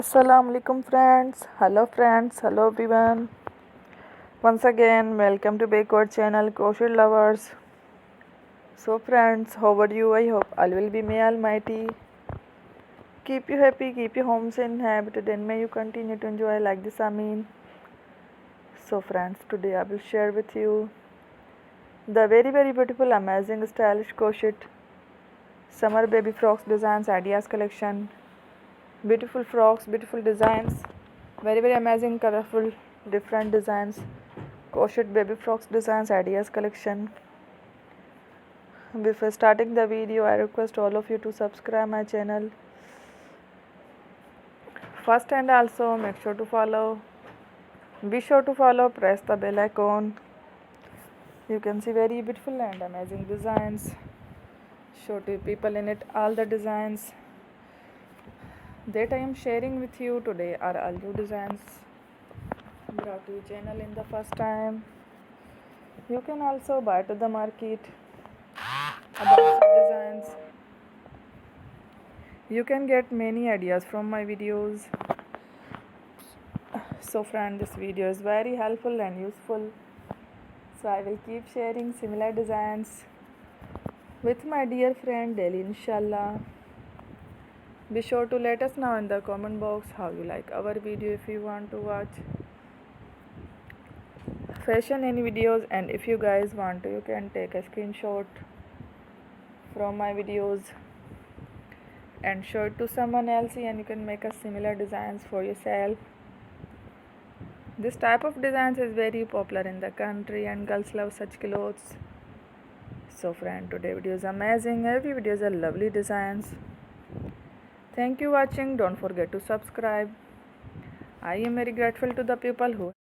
Assalamu alaikum friends, hello everyone. Once again, welcome to Backward channel Crochet Lovers. So friends, how are you? I hope all will be may almighty. Keep you happy, keep your homes inhabited, and may you continue to enjoy like this. So friends, today I will share with you the very beautiful, amazing, stylish crochet summer baby frocks designs ideas collection. Beautiful frocks, beautiful designs, very amazing, colorful, different designs. Crochet baby frocks designs ideas collection. Before starting the video, I request all of you to subscribe my channel first, and also make sure to follow. Be sure to follow, press the bell icon. You can see very beautiful and amazing designs. Show to people in it all the designs that I am sharing with you today are all new designs brought to your channel in the first time. You can also buy to the market about some designs. You can get many ideas from my videos. So friend, this video is very helpful and useful. So I will keep sharing similar designs with my dear friend daily, inshallah. Be sure to let us know in the comment box how you like our video. If you want to watch fashion any videos, and if you guys want to, you can take a screenshot from my videos and show it to someone else, and you can make a similar designs for yourself. This type of designs is very popular in the country and girls love such clothes. So friend, today video is amazing. Every video is a lovely designs. Thank you watching. Don't forget to subscribe. I am very grateful to the people who